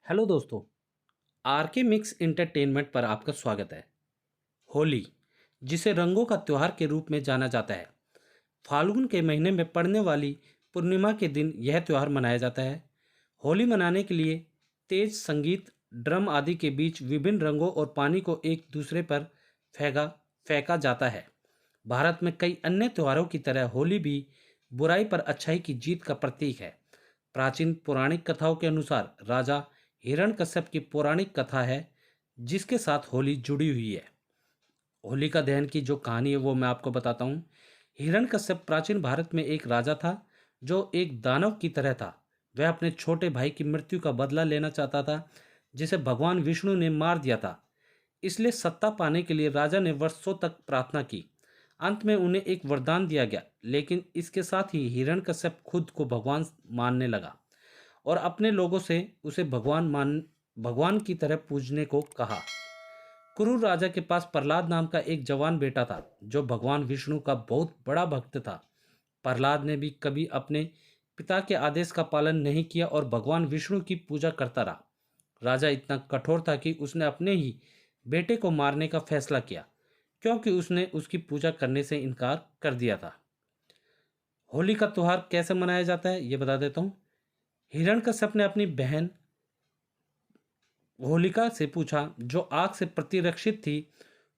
Hello दोस्तों। R K mix entertainment पर आपका स्वागत है। होली, जिसे रंगों का त्यौहार के रूप में जाना जाता है, फाल्गुन के महीने में पड़ने वाली पूर्णिमा के दिन यह त्यौहार मनाया जाता है। होली मनाने के लिए तेज संगीत, ड्रम आदि के बीच विभिन्न रंगों और पानी को एक दूसरे पर फेंका फेंका जाता है। भारत में कई अन्य त्योहारों की तरह होली भी बुराई पर अच्छाई की जीत का प्रतीक है। प्राचीन पौराणिक कथाओं के अनुसार राजा हिरण्यकश्यप की पौराणिक कथा है जिसके साथ होली जुड़ी हुई है। होलिका दहन की जो कहानी है वो मैं आपको बताता हूँ। हिरण्यकश्यप प्राचीन भारत में एक राजा था जो एक दानव की तरह था। वह अपने छोटे भाई की मृत्यु का बदला लेना चाहता था जिसे भगवान विष्णु ने मार दिया था। इसलिए सत्ता पाने के लिए राजा ने वर्षों तक प्रार्थना की। अंत में उन्हें एक वरदान दिया गया, लेकिन इसके साथ ही हिरण्यकश्यप खुद को भगवान मानने लगा और अपने लोगों से उसे भगवान की तरह पूजने को कहा। कुरु राजा के पास प्रहलाद नाम का एक जवान बेटा था जो भगवान विष्णु का बहुत बड़ा भक्त था। प्रहलाद ने भी कभी अपने पिता के आदेश का पालन नहीं किया और भगवान विष्णु की पूजा करता रहा। राजा इतना कठोर था कि उसने अपने ही बेटे को मारने का फैसला किया, क्योंकि उसने उसकी पूजा करने से इनकार कर दिया था। होली का त्यौहार कैसे मनाया जाता है ये बता देता हूँ। हिरण्यकश्यप ने अपनी बहन होलिका से पूछा, जो आग से प्रतिरक्षित थी।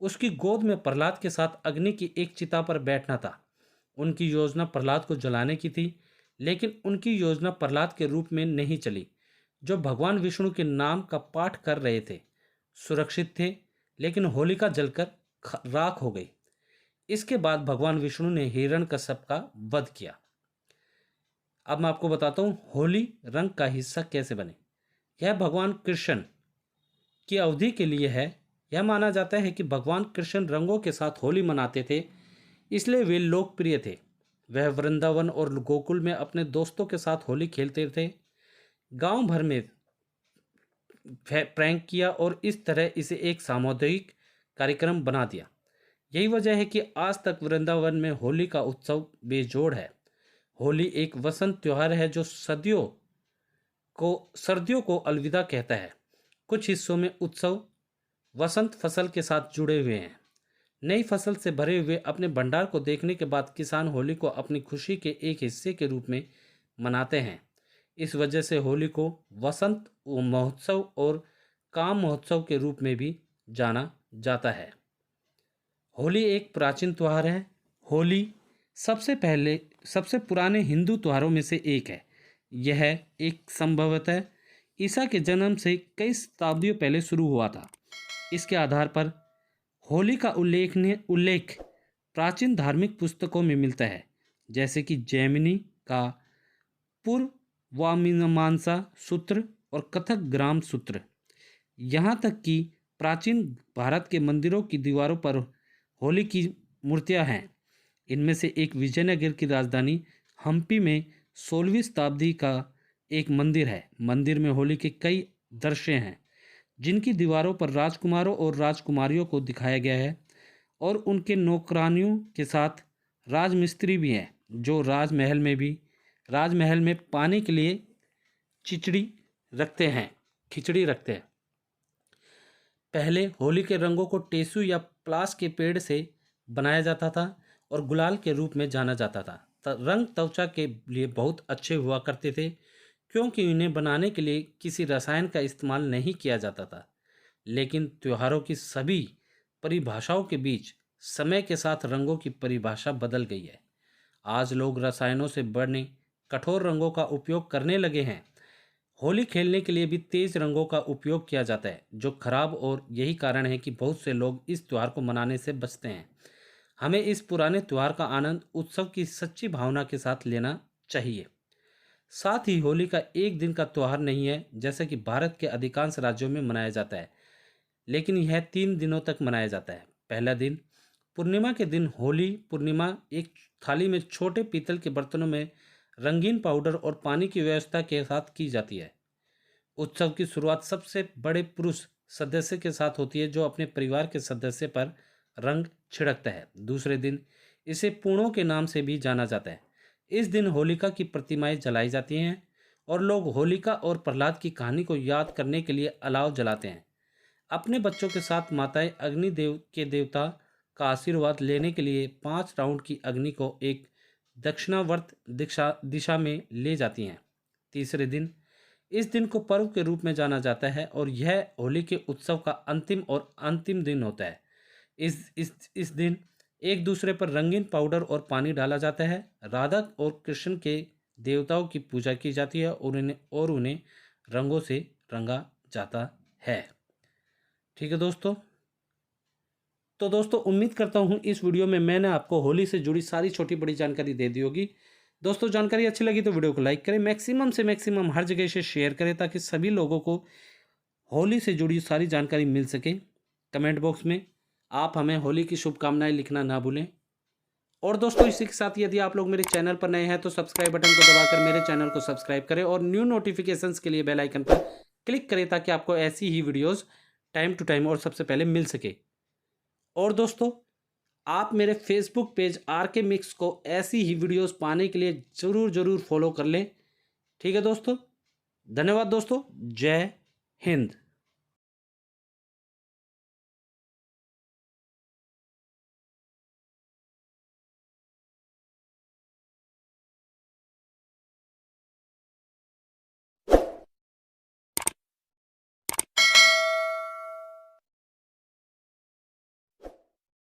उसकी गोद में प्रहलाद के साथ अग्नि की एक चिता पर बैठना था। उनकी योजना प्रहलाद को जलाने की थी, लेकिन उनकी योजना प्रहलाद के रूप में नहीं चली, जो भगवान विष्णु के नाम का पाठ कर रहे थे। सुरक्षित थे, लेकिन होलिका जलकर राख हो गई। इसके बाद भगवान विष्णु ने हिरण्यकश्यप का वध किया। अब मैं आपको बताता हूँ होली रंग का हिस्सा कैसे बने। यह भगवान कृष्ण की अवधि के लिए है। यह माना जाता है कि भगवान कृष्ण रंगों के साथ होली मनाते थे, इसलिए वे लोकप्रिय थे। वह वृंदावन और गोकुल में अपने दोस्तों के साथ होली खेलते थे। गांव भर में प्रैंक किया और इस तरह इसे एक सामुदायिक कार्यक्रम बना दिया। यही वजह है कि आज तक वृंदावन में होली का उत्सव बेजोड़ है। होली एक वसंत त्योहार है जो सर्दियों को अलविदा कहता है। कुछ हिस्सों में उत्सव वसंत फसल के साथ जुड़े हुए हैं। नई फसल से भरे हुए अपने भंडार को देखने के बाद किसान होली को अपनी खुशी के एक हिस्से के रूप में मनाते हैं। इस वजह से होली को वसंत महोत्सव और काम महोत्सव के रूप में भी जाना जाता है। होली एक प्राचीन त्यौहार है। होली सबसे पुराने हिंदू त्योहारों में से एक है। यह एक संभवतः ईसा के जन्म से कई शताब्दियों पहले शुरू हुआ था। इसके आधार पर होली का उल्लेख प्राचीन धार्मिक पुस्तकों में मिलता है, जैसे कि जैमिनी का पूर्वमीमांसा सूत्र और कथक ग्राम सूत्र। यहाँ तक कि प्राचीन भारत के मंदिरों की दीवारों पर होली की मूर्तियाँ हैं। इनमें से एक विजयनगर की राजधानी हम्पी में 16वीं शताब्दी का एक मंदिर है। मंदिर में होली के कई दृश्य हैं, जिनकी दीवारों पर राजकुमारों और राजकुमारियों को दिखाया गया है और उनके नौकरानियों के साथ राजमिस्त्री भी हैं, जो राजमहल में पानी के लिए खिचड़ी खिचड़ी रखते हैं। पहले होली के रंगों को टेसू या प्लास के पेड़ से बनाया जाता था और गुलाल के रूप में जाना जाता था। रंग त्वचा के लिए बहुत अच्छे हुआ करते थे, क्योंकि इन्हें बनाने के लिए किसी रसायन का इस्तेमाल नहीं किया जाता था। लेकिन त्योहारों की सभी परिभाषाओं के बीच समय के साथ रंगों की परिभाषा बदल गई है। आज लोग रसायनों से बने कठोर रंगों का उपयोग करने लगे हैं। होली खेलने के लिए भी तेज रंगों का उपयोग किया जाता है, जो खराब, और यही कारण है कि बहुत से लोग इस त्यौहार को मनाने से बचते हैं। हमें इस पुराने त्यौहार का आनंद उत्सव की सच्ची भावना के साथ लेना चाहिए। साथ ही होली का एक दिन का त्यौहार नहीं है, जैसे कि भारत के अधिकांश राज्यों में मनाया जाता है, लेकिन यह 3 दिनों तक मनाया जाता है। पहला दिन पूर्णिमा के दिन होली पूर्णिमा एक थाली में छोटे पीतल के बर्तनों में रंगीन पाउडर और पानी की व्यवस्था के साथ की जाती है। उत्सव की शुरुआत सबसे बड़े पुरुष सदस्य के साथ होती है, जो अपने परिवार के सदस्य पर रंग छिड़कता है। दूसरे दिन इसे पूर्णों के नाम से भी जाना जाता है। इस दिन होलिका की प्रतिमाएं जलाई जाती हैं और लोग होलिका और प्रहलाद की कहानी को याद करने के लिए अलाव जलाते हैं। अपने बच्चों के साथ माताएं अग्निदेव के देवता का आशीर्वाद लेने के लिए 5 राउंड की अग्नि को एक दक्षिणावर्त दिशा में ले जाती हैं। तीसरे दिन, इस दिन को पर्व के रूप में जाना जाता है और यह होली के उत्सव का अंतिम दिन होता है। इस दिन एक दूसरे पर रंगीन पाउडर और पानी डाला जाता है। राधा और कृष्ण के देवताओं की पूजा की जाती है और उन्हें रंगों से रंगा जाता है। ठीक है दोस्तों, तो दोस्तों उम्मीद करता हूँ इस वीडियो में मैंने आपको होली से जुड़ी सारी छोटी बड़ी जानकारी दे दी होगी। दोस्तों जानकारी अच्छी लगी तो वीडियो को लाइक करें, मैक्सिमम से मैक्सिमम हर जगह से शेयर करें ताकि सभी लोगों को होली से जुड़ी सारी जानकारी मिल सके। कमेंट बॉक्स में आप हमें होली की शुभकामनाएं लिखना ना भूलें। और दोस्तों इसी के साथ यदि आप लोग मेरे चैनल पर नए हैं तो सब्सक्राइब बटन को दबाकर मेरे चैनल को सब्सक्राइब करें और न्यू नोटिफिकेशंस के लिए बेल आइकन पर क्लिक करें ताकि आपको ऐसी ही वीडियोस टाइम टू टाइम और सबसे पहले मिल सके। और दोस्तों आप मेरे फेसबुक पेज RK मिक्स को ऐसी ही वीडियोस पाने के लिए ज़रूर फॉलो कर लें। ठीक है दोस्तों, धन्यवाद दोस्तों, जय हिंद।